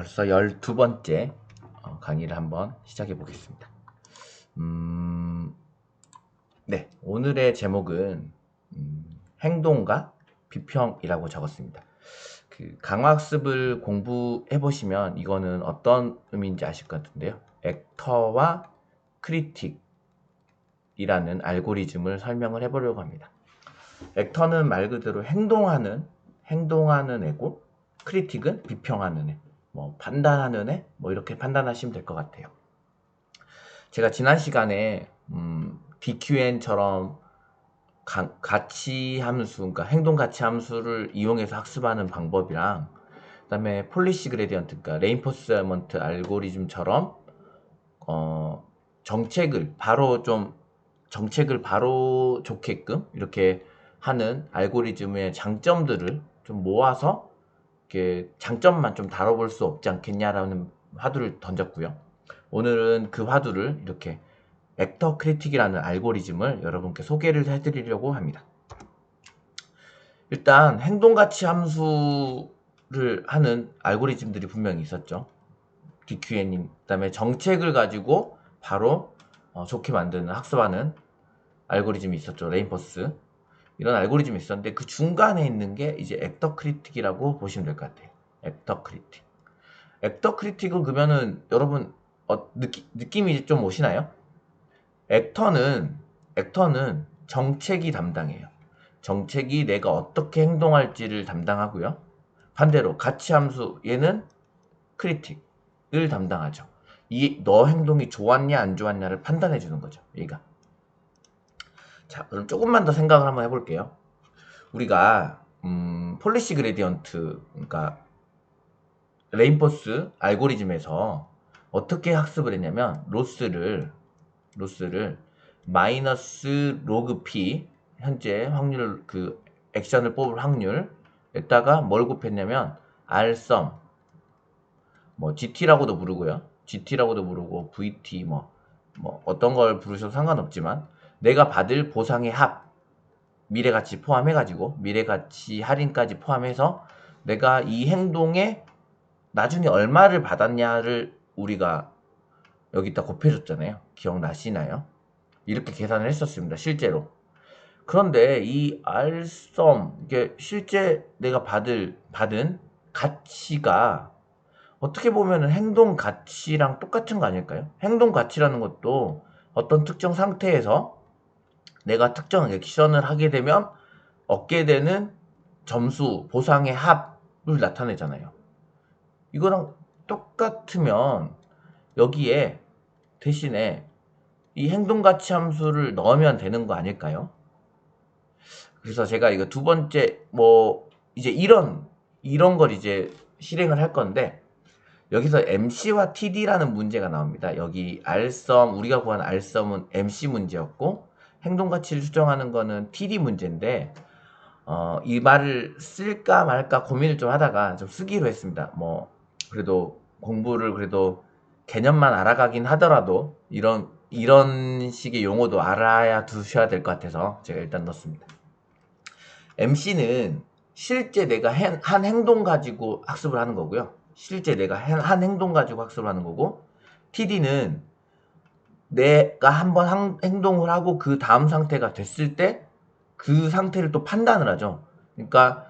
벌써 12번째 강의를 한번 시작해 보겠습니다. 네, 오늘의 제목은 행동과 비평이라고 적었습니다. 그 강화학습을 공부해 보시면 이거는 어떤 의미인지 아실 것 같은데요. 액터와 크리틱이라는 알고리즘을 설명을 해보려고 합니다. 액터는 말 그대로 행동하는 애고, 크리틱은 비평하는 애, 뭐 판단하는 애, 뭐 이렇게 판단하시면 될 것 같아요. 제가 지난 시간에 DQN처럼 가치 함수, 그러니까 행동 가치 함수를 이용해서 학습하는 방법이랑, 그다음에 폴리시 그레디언트, 그러니까 레인포스먼트 알고리즘처럼 정책을 바로 좋게끔 이렇게 하는 알고리즘의 장점들을 좀 모아서 이렇게 장점만 좀 다뤄볼 수 없지 않겠냐라는 화두를 던졌고요. 오늘은 그 화두를 이렇게 액터 크리틱이라는 알고리즘을 여러분께 소개를 해드리려고 합니다. 일단 행동가치 함수를 하는 알고리즘들이 분명히 있었죠. DQN, 그다음에 정책을 가지고 바로 좋게 만드는 학습하는 알고리즘이 있었죠. 레인포스. 이런 알고리즘이 있었는데 그 중간에 있는 게 이제 액터 크리틱이라고 보시면 될 것 같아요. 액터 크리틱. 액터 크리틱은 그러면은 여러분 느낌이 좀 오시나요? 액터는 정책이 담당해요. 정책이 내가 어떻게 행동할지를 담당하고요. 반대로 가치함수 얘는 크리틱을 담당하죠. 너 행동이 좋았냐 안 좋았냐를 판단해 주는 거죠. 얘가. 자, 그럼 조금만 더 생각을 한번 해볼게요. 우리가 폴리시 그레디언트, 그러니까 레인포스 알고리즘에서 어떻게 학습을 했냐면 로스를 마이너스 로그 p, 현재 확률, 그 액션을 뽑을 확률에다가 뭘 곱했냐면 rsum, 뭐 gt라고도 부르고요, gt라고도 부르고 vt, 뭐 어떤 걸 부르셔도 상관없지만 내가 받을 보상의 합, 미래가치 포함해가지고 미래가치 할인까지 포함해서 내가 이 행동에 나중에 얼마를 받았냐를 우리가 여기다 곱해줬잖아요. 기억나시나요? 이렇게 계산을 했었습니다. 실제로. 그런데 이 알썸, 이게 실제 내가 받은 가치가 어떻게 보면 행동 가치랑 똑같은 거 아닐까요? 행동 가치라는 것도 어떤 특정 상태에서 내가 특정 액션을 하게 되면 얻게 되는 점수, 보상의 합을 나타내잖아요. 이거랑 똑같으면 여기에 대신에 이 행동가치 함수를 넣으면 되는 거 아닐까요? 그래서 제가 이거 두 번째, 이제 이런 걸 이제 실행을 할 건데, 여기서 MC와 TD라는 문제가 나옵니다. 여기 R썸, 우리가 구한 R썸은 MC 문제였고, 행동가치를 수정하는 거는 TD 문제인데, 이 말을 쓸까 말까 고민을 좀 하다가 좀 쓰기로 했습니다. 그래도 공부를 그래도 개념만 알아가긴 하더라도 이런 식의 용어도 알아야 두셔야 될 것 같아서 제가 일단 넣습니다. MC는 실제 내가 한 행동 가지고 학습을 하는 거고요. 실제 내가 한 행동 가지고 학습을 하는 거고, TD는 내가 한번 행동을 하고 그 다음 상태가 됐을 때 그 상태를 또 판단을 하죠. 그러니까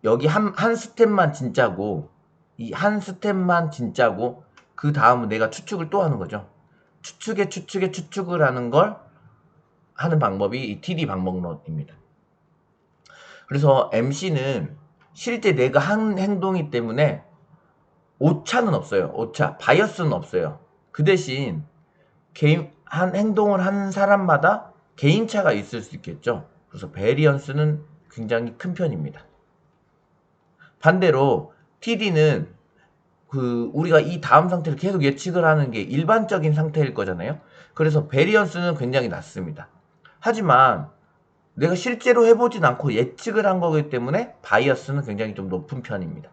여기 한 스텝만 진짜고, 이 한 스텝만 진짜고, 그 다음은 내가 추측을 또 하는 거죠. 추측을 하는 걸 하는 방법이 이 TD 방법론입니다. 그래서 MC는 실제 내가 한 행동이기 때문에 오차는 없어요. 바이어스는 없어요. 그 대신 한 행동을 한 사람마다 개인차가 있을 수 있겠죠. 그래서 베리언스는 굉장히 큰 편입니다. 반대로 TD는 우리가 이 다음 상태를 계속 예측을 하는 게 일반적인 상태일 거잖아요. 그래서 베리언스는 굉장히 낮습니다. 하지만 내가 실제로 해보진 않고 예측을 한 거기 때문에 바이어스는 굉장히 좀 높은 편입니다.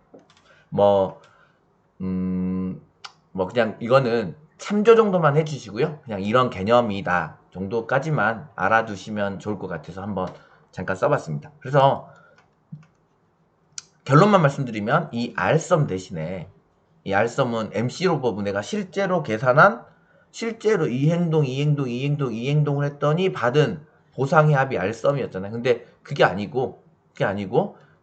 그냥 이거는 참조 정도만 해주시고요. 그냥 이런 개념이다 정도까지만 알아두시면 좋을 것 같아서 한번 잠깐 써봤습니다. 그래서 결론만 말씀드리면 이 R썸 대신에 이 R썸은 MC로 뽑은 내가 실제로 계산한 실제로 이 행동을 했더니 받은 보상의 합이 R썸이었잖아요. 근데 그게 아니고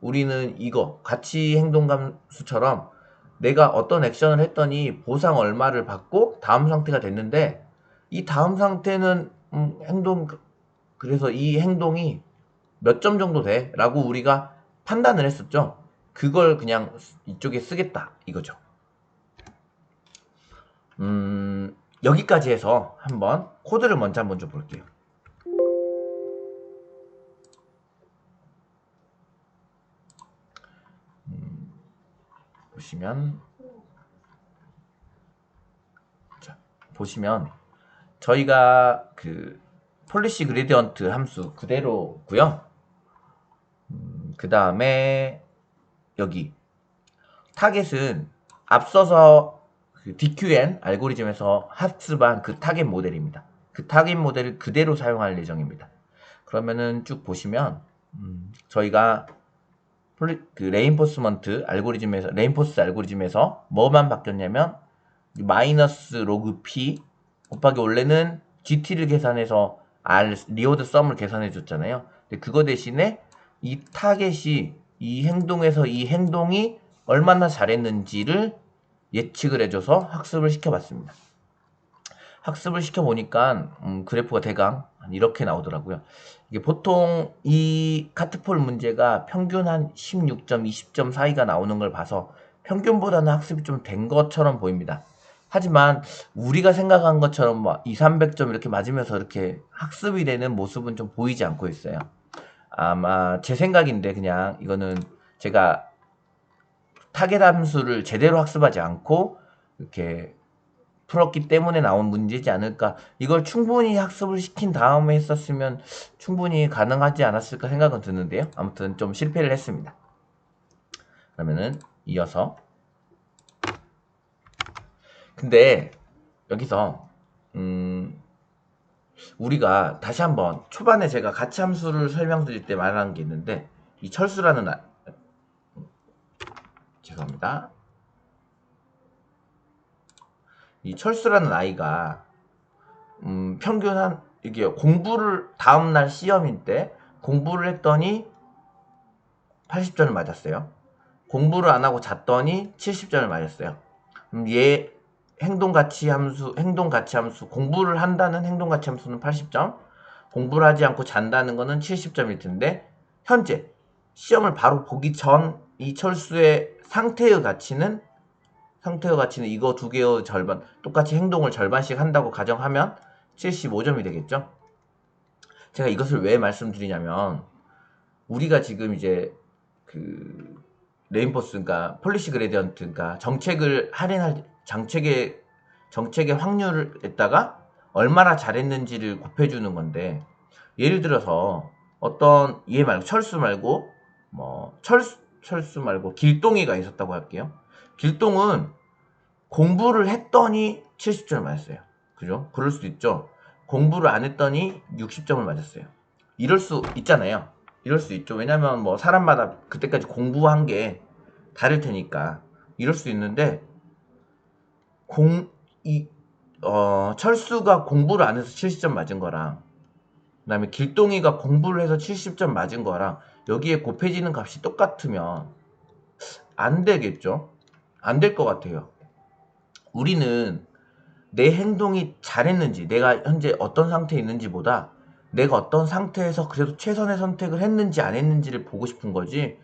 우리는 이거 가치 행동감수처럼 내가 어떤 액션을 했더니 보상 얼마를 받고 다음 상태가 됐는데 이 다음 상태는 그래서 이 행동이 몇 점 정도 돼? 라고 우리가 판단을 했었죠. 그걸 그냥 이쪽에 쓰겠다 이거죠. 여기까지 해서 한번 코드를 먼저 한번 좀 볼게요. 보시면 저희가 그 폴리시 그레디언트 함수 그대로고요. 그 다음에 여기 타겟은 앞서서 그 DQN 알고리즘에서 학습한 그 타겟 모델입니다. 그 타겟 모델을 그대로 사용할 예정입니다. 그러면은 쭉 보시면 저희가 그 레인포스 알고리즘에서 뭐만 바뀌었냐면 마이너스 로그 P 곱하기 원래는 GT를 계산해서 리워드 썸을 계산해 줬잖아요. 근데 그거 대신에 이 타겟이 이 행동에서 이 행동이 얼마나 잘했는지를 예측을 해줘서 학습을 시켜봤습니다. 학습을 시켜보니까 그래프가 대강 이렇게 나오더라고요. 이게 보통 이 카트폴 문제가 평균 한 16점, 20점 사이가 나오는 걸 봐서 평균보다는 학습이 좀 된 것처럼 보입니다. 하지만 우리가 생각한 것처럼 막 2, 300점 이렇게 맞으면서 이렇게 학습이 되는 모습은 좀 보이지 않고 있어요. 아마 제 생각인데 그냥 이거는 제가 타겟 함수를 제대로 학습하지 않고 이렇게 풀었기 때문에 나온 문제지 않을까. 이걸 충분히 학습을 시킨 다음에 했었으면 충분히 가능하지 않았을까 생각은 드는데요. 아무튼 좀 실패를 했습니다. 그러면은 이어서 근데 여기서 우리가 다시 한번 초반에 제가 가치 함수를 설명드릴 때 말한 게 있는데 이 철수라는 죄송합니다. 이 철수라는 아이가 평균 한 이게 공부를 다음날 시험일 때 공부를 했더니 80점을 맞았어요. 공부를 안 하고 잤더니 70점을 맞았어요. 얘 행동 가치 함수 공부를 한다는 행동 가치 함수는 80점, 공부를 하지 않고 잔다는 거는 70점일 텐데 현재 시험을 바로 보기 전 이 철수의 상태의 가치는 이거 두 개의 절반, 똑같이 행동을 절반씩 한다고 가정하면 75점이 되겠죠? 제가 이것을 왜 말씀드리냐면, 우리가 지금 이제 그 레인포스, 그러니까 폴리시 그레디언트, 그러니까 정책의 확률을 냈다가 얼마나 잘했는지를 곱해주는 건데, 예를 들어서 어떤 얘 말고 철수 말고 철수 말고 길동이가 있었다고 할게요. 길동은 공부를 했더니 70점을 맞았어요. 그죠? 그럴 수도 있죠. 공부를 안 했더니 60점을 맞았어요. 이럴 수 있잖아요. 이럴 수 있죠. 왜냐면 뭐 사람마다 그때까지 공부한 게 다를 테니까 이럴 수 있는데 철수가 공부를 안 해서 70점 맞은 거랑 그다음에 길동이가 공부를 해서 70점 맞은 거랑 여기에 곱해지는 값이 똑같으면 안 되겠죠? 안 될 것 같아요. 우리는 내 행동이 잘했는지, 내가 현재 어떤 상태에 있는지보다 내가 어떤 상태에서 그래도 최선의 선택을 했는지 안 했는지를 보고 싶은 거지.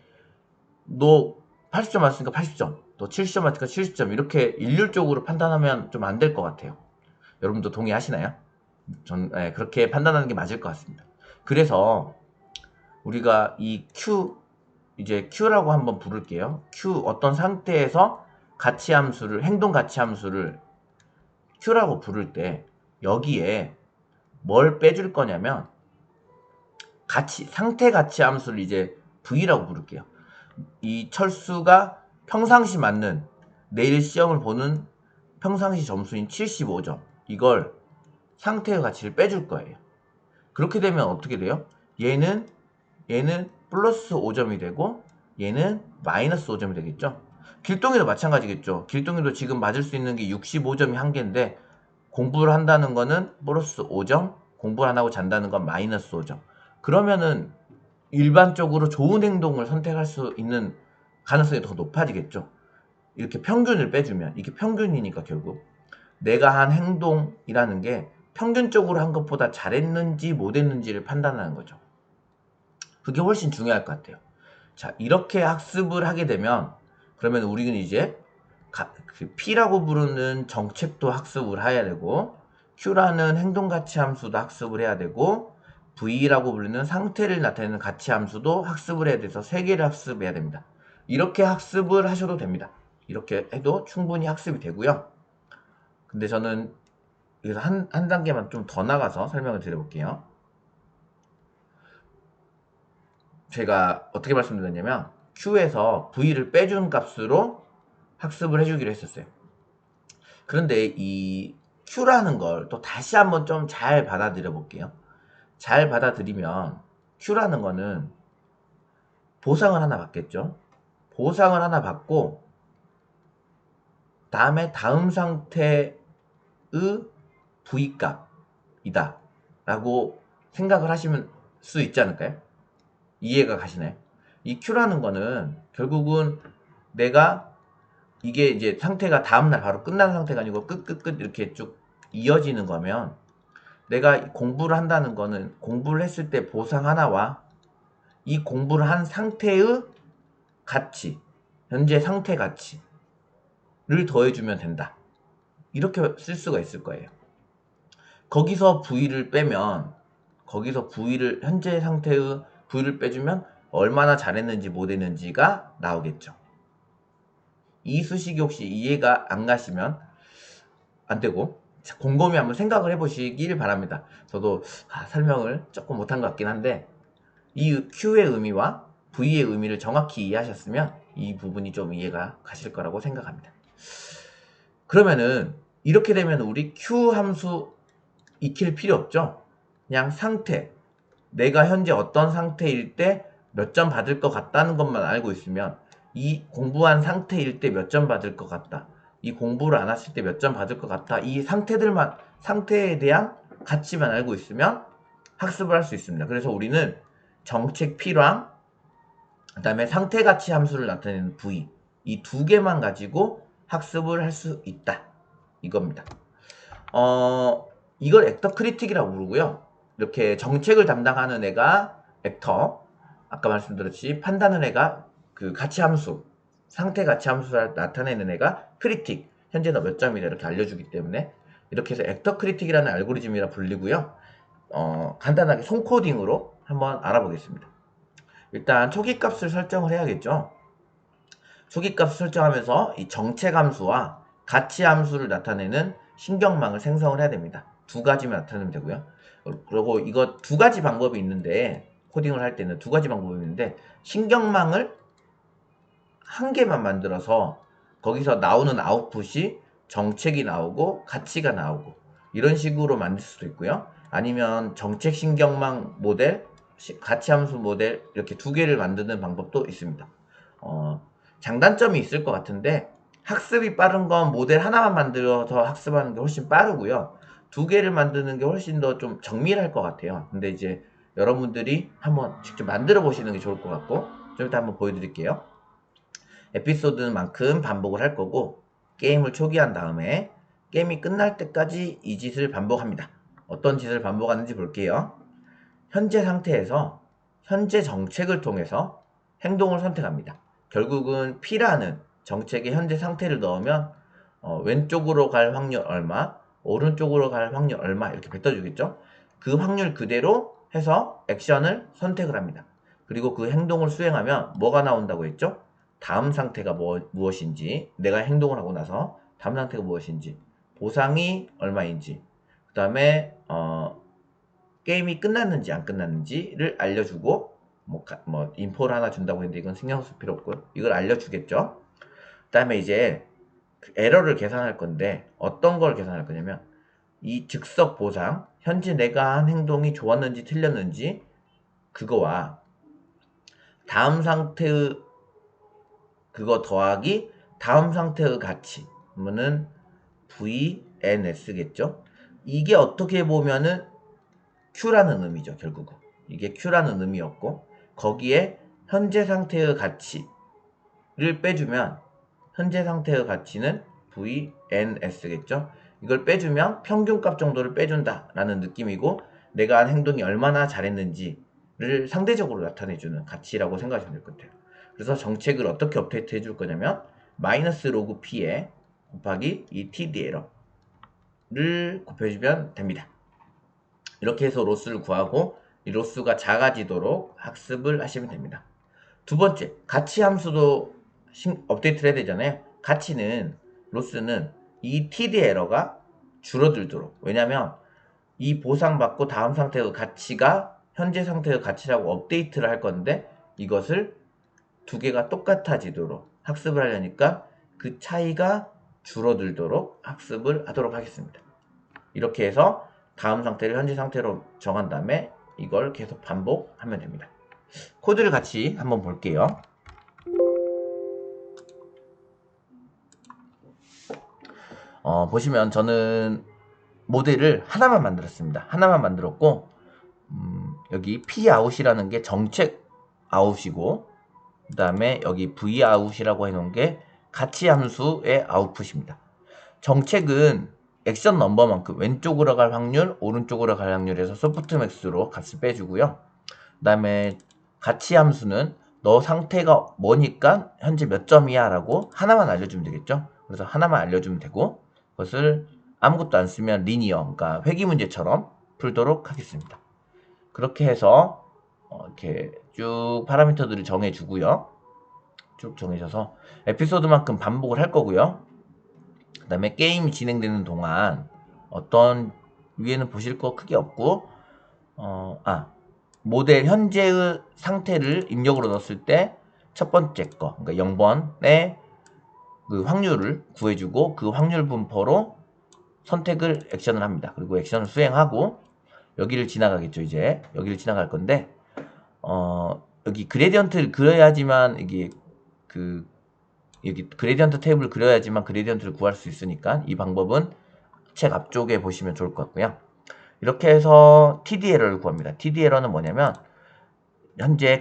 너 80점 맞았으니까 80점, 너 70점 맞으니까 70점 이렇게 일률적으로 판단하면 좀 안 될 것 같아요. 여러분도 동의하시나요? 전 그렇게 판단하는 게 맞을 것 같습니다. 그래서 우리가 이 이제 Q라고 한번 부를게요. Q 어떤 상태에서 행동 가치 함수를 Q라고 부를 때 여기에 뭘 빼줄 거냐면 상태 가치 함수를 이제 V라고 부를게요. 이 철수가 평상시 맞는 내일 시험을 보는 평상시 점수인 75점 이걸 상태의 가치를 빼줄 거예요. 그렇게 되면 어떻게 돼요? 얘는 플러스 5점이 되고 얘는 마이너스 5점이 되겠죠? 길동이도 마찬가지겠죠. 길동이도 지금 맞을 수 있는 게 65점이 한계인데 공부를 한다는 거는 플러스 5점, 공부를 안 하고 잔다는 건 마이너스 5점. 그러면은 일반적으로 좋은 행동을 선택할 수 있는 가능성이 더 높아지겠죠. 이렇게 평균을 빼주면 이게 평균이니까 결국 내가 한 행동이라는 게 평균적으로 한 것보다 잘했는지 못했는지를 판단하는 거죠. 그게 훨씬 중요할 것 같아요. 자, 이렇게 학습을 하게 되면 그러면 우리는 이제 그 P라고 부르는 정책도 학습을 해야 되고 Q라는 행동가치 함수도 학습을 해야 되고 V라고 부르는 상태를 나타내는 가치 함수도 학습을 해야 돼서 3개를 학습해야 됩니다. 이렇게 학습을 하셔도 됩니다. 이렇게 해도 충분히 학습이 되고요. 근데 저는 여기서 한 단계만 좀 더 나가서 설명을 드려볼게요. 제가 어떻게 말씀드렸냐면 Q에서 V를 빼준 값으로 학습을 해주기로 했었어요. 그런데 이 Q라는 걸 또 다시 한번 좀 잘 받아들여 볼게요. 잘 받아들이면 Q라는 거는 보상을 하나 받겠죠. 보상을 하나 받고 다음에 다음 상태의 V값이다 라고 생각을 하시면 수 있지 않을까요? 이해가 가시나요? 이 Q라는 거는 결국은 내가 이게 이제 상태가 다음날 바로 끝나는 상태가 아니고 끝 이렇게 쭉 이어지는 거면 내가 공부를 한다는 거는 공부를 했을 때 보상 하나와 이 공부를 한 상태의 가치, 현재 상태 가치를 더해주면 된다. 이렇게 쓸 수가 있을 거예요. 거기서 V를 빼면 거기서 V를 현재 상태의 V를 빼주면 얼마나 잘했는지 못했는지가 나오겠죠. 이 수식이 혹시 이해가 안 가시면 안 되고 곰곰이 한번 생각을 해보시길 바랍니다. 저도 설명을 조금 못한 것 같긴 한데 이 Q의 의미와 V의 의미를 정확히 이해하셨으면 이 부분이 좀 이해가 가실 거라고 생각합니다. 그러면은 이렇게 되면 우리 Q 함수 익힐 필요 없죠? 그냥 상태, 내가 현재 어떤 상태일 때 몇 점 받을 것 같다는 것만 알고 있으면 이 공부한 상태일 때 몇 점 받을 것 같다. 이 공부를 안 했을 때 몇 점 받을 것 같다. 이 상태에 대한 가치만 알고 있으면 학습을 할 수 있습니다. 그래서 우리는 정책 P랑 그 다음에 상태 가치 함수를 나타내는 V 이 두 개만 가지고 학습을 할 수 있다. 이겁니다. 이걸 액터 크리틱이라고 부르고요. 이렇게 정책을 담당하는 애가 액터, 아까 말씀드렸듯이 판단하는 애가 그 가치 함수, 상태 가치 함수를 나타내는 애가 크리틱, 현재 너 몇 점이다 이렇게 알려주기 때문에 이렇게 해서 액터 크리틱이라는 알고리즘이라 불리고요. 간단하게 손코딩으로 한번 알아보겠습니다. 일단 초기값을 설정을 해야겠죠. 초기값을 설정하면서 이 정책 함수와 가치 함수를 나타내는 신경망을 생성을 해야 됩니다. 두 가지만 나타내면 되고요. 그리고 이거 두 가지 방법이 있는데 코딩을 할 때는 두 가지 방법이 있는데 신경망을 한 개만 만들어서 거기서 나오는 아웃풋이 정책이 나오고 가치가 나오고 이런 식으로 만들 수도 있고요. 아니면 정책 신경망 모델, 가치 함수 모델 이렇게 두 개를 만드는 방법도 있습니다. 장단점이 있을 것 같은데 학습이 빠른 건 모델 하나만 만들어서 학습하는 게 훨씬 빠르고요. 두 개를 만드는 게 훨씬 더 좀 정밀할 것 같아요. 근데 이제 여러분들이 한번 직접 만들어 보시는 게 좋을 것 같고 좀 이따 한번 보여드릴게요. 에피소드만큼 반복을 할 거고 게임을 초기한 다음에 게임이 끝날 때까지 이 짓을 반복합니다. 어떤 짓을 반복하는지 볼게요. 현재 상태에서 현재 정책을 통해서 행동을 선택합니다. 결국은 P라는 정책의 현재 상태를 넣으면 왼쪽으로 갈 확률 얼마, 오른쪽으로 갈 확률 얼마 이렇게 뱉어주겠죠. 그 확률 그대로 해서 액션을 선택을 합니다. 그리고 그 행동을 수행하면 뭐가 나온다고 했죠? 다음 상태가 무엇인지, 내가 행동을 하고 나서 다음 상태가 무엇인지, 보상이 얼마인지, 그 다음에 게임이 끝났는지 안 끝났는지를 알려주고 뭐 인포를 하나 준다고 했는데 이건 신경 쓸 필요 없고요. 이걸 알려주겠죠. 그 다음에 이제 그 에러를 계산할 건데 어떤 걸 계산할 거냐면 이 즉석 보상, 현재 내가 한 행동이 좋았는지 틀렸는지 그거와 다음 상태의 그거 더하기 다음 상태의 가치 그러면은 VNS겠죠. 이게 어떻게 보면은 Q라는 의미죠. 결국은 이게 Q라는 의미였고, 거기에 현재 상태의 가치를 빼주면 현재 상태의 가치는 VNS겠죠. 이걸 빼주면 평균값 정도를 빼준다 라는 느낌이고, 내가 한 행동이 얼마나 잘했는지를 상대적으로 나타내주는 가치라고 생각하시면 될 것 같아요. 그래서 정책을 어떻게 업데이트 해줄 거냐면 마이너스 로그 P에 곱하기 이 TD 에러를 곱해주면 됩니다. 이렇게 해서 로스를 구하고 이 로스가 작아지도록 학습을 하시면 됩니다. 두 번째, 가치 함수도 업데이트를 해야 되잖아요. 가치는, 로스는 이 TD 에러가 줄어들도록, 왜냐면 이 보상받고 다음 상태의 가치가 현재 상태의 가치라고 업데이트를 할 건데, 이것을 두 개가 똑같아지도록 학습을 하려니까 그 차이가 줄어들도록 학습을 하도록 하겠습니다. 이렇게 해서 다음 상태를 현재 상태로 정한 다음에 이걸 계속 반복하면 됩니다. 코드를 같이 한번 볼게요. 보시면 저는 모델을 하나만 만들었습니다. 하나만 만들었고, 여기 Pout이라는 게 정책 아웃이고, 그 다음에 여기 Vout이라고 해놓은 게 가치 함수의 아웃풋입니다. 정책은 액션 넘버만큼 왼쪽으로 갈 확률, 오른쪽으로 갈 확률에서 소프트맥스로 값을 빼주고요. 그 다음에 가치 함수는 너 상태가 뭐니까 현재 몇 점이야 라고 하나만 알려주면 되겠죠. 그래서 하나만 알려주면 되고, 그것을 아무것도 안 쓰면 리니어, 그러니까 회귀 문제처럼 풀도록 하겠습니다. 그렇게 해서 이렇게 쭉 파라미터들을 정해주고요. 쭉 정해져서 에피소드만큼 반복을 할 거고요. 그 다음에 게임이 진행되는 동안 어떤, 위에는 보실 거 크게 없고, 모델 현재의 상태를 입력으로 넣었을 때 첫 번째 거, 그러니까 0번의 그 확률을 구해주고, 그 확률 분포로 선택을, 액션을 합니다. 그리고 액션을 수행하고 여기를 지나가겠죠. 이제 여기를 지나갈 건데, 여기 그레디언트를 그려야지만, 이게 여기 그레디언트 테이블을 그려야지만 그레디언트를 구할 수 있으니까 이 방법은 책 앞쪽에 보시면 좋을 것 같고요. 이렇게 해서 TD 에러를 구합니다. TD 에러는 뭐냐면 현재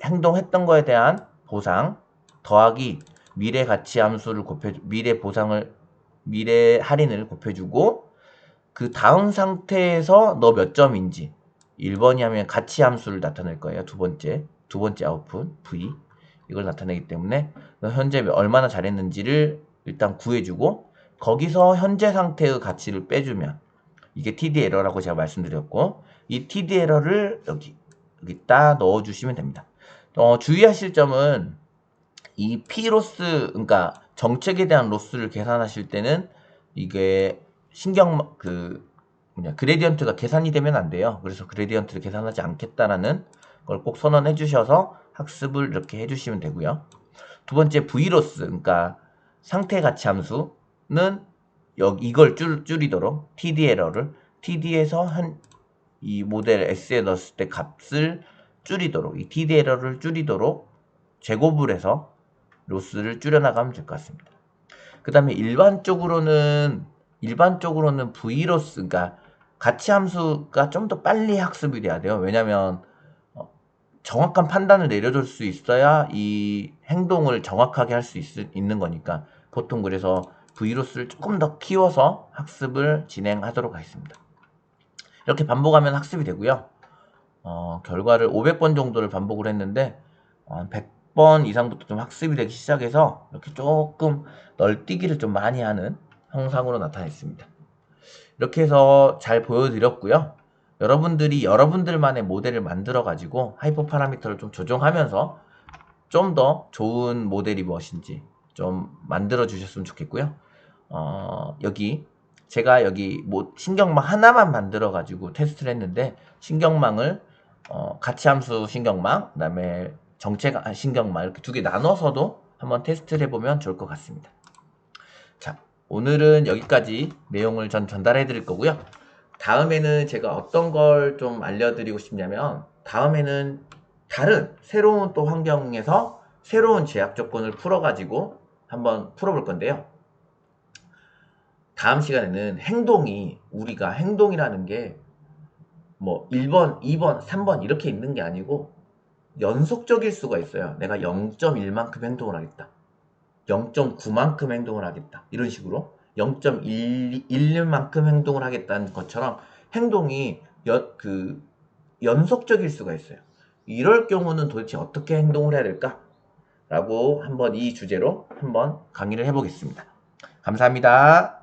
행동했던 거에 대한 보상 더하기 미래 가치 함수를 미래 할인을 곱해주고, 그 다음 상태에서 너 몇 점인지, 1번이 하면 가치 함수를 나타낼 거예요. 두 번째 아웃풋 V, 이걸 나타내기 때문에 현재 얼마나 잘했는지를 일단 구해주고, 거기서 현재 상태의 가치를 빼주면 이게 TD 에러라고 제가 말씀드렸고, 이 TD 에러를 여기다 넣어주시면 됩니다. 주의하실 점은 이 P 로스, 그러니까 정책에 대한 로스를 계산하실 때는 이게 그레디언트가 계산이 되면 안 돼요. 그래서 그레디언트를 계산하지 않겠다라는 걸 꼭 선언해 주셔서 학습을 이렇게 해 주시면 되고요. 두 번째 V로스, 그러니까 상태 가치 함수는 이걸 줄이도록 TD 에러를, TD에서 이 모델 S에 넣었을 때 값을 줄이도록, 이 TD 에러를 줄이도록 제곱을 해서 로스를 줄여나가면 될 것 같습니다. 그 다음에 일반적으로는 V로스, 그러니까 가치 함수가 좀 더 빨리 학습이 돼야 돼요. 왜냐면 정확한 판단을 내려줄 수 있어야 이 행동을 정확하게 할 수 있는 거니까, 보통 그래서 V로스를 조금 더 키워서 학습을 진행하도록 하겠습니다. 이렇게 반복하면 학습이 되고요. 결과를 500번 정도를 반복을 했는데 100번 이상부터 좀 학습이 되기 시작해서 이렇게 조금 널뛰기를 좀 많이 하는 형상으로 나타냈습니다. 이렇게 해서 잘 보여드렸고요. 여러분들이 여러분들만의 모델을 만들어 가지고 하이퍼 파라미터를 좀 조정하면서 좀 더 좋은 모델이 무엇인지 좀 만들어 주셨으면 좋겠고요. 제가 여기 신경망 하나만 만들어 가지고 테스트를 했는데, 신경망을 가치함수 신경망, 그 다음에 정책 신경망, 이렇게 두 개 나눠서도 한번 테스트를 해보면 좋을 것 같습니다. 자, 오늘은 여기까지 내용을 전달해 드릴 거고요. 다음에는 제가 어떤 걸 좀 알려드리고 싶냐면, 다음에는 다른 새로운 또 환경에서 새로운 제약 조건을 풀어가지고 한번 풀어볼 건데요. 다음 시간에는 행동이, 우리가 행동이라는 게 뭐 1번, 2번, 3번 이렇게 있는 게 아니고 연속적일 수가 있어요. 내가 0.1만큼 행동을 하겠다. 0.9만큼 행동을 하겠다. 이런 식으로 0.11만큼 행동을 하겠다는 것처럼 행동이 연속적일 수가 있어요. 이럴 경우는 도대체 어떻게 행동을 해야 될까? 라고 한번 이 주제로 한번 강의를 해보겠습니다. 감사합니다.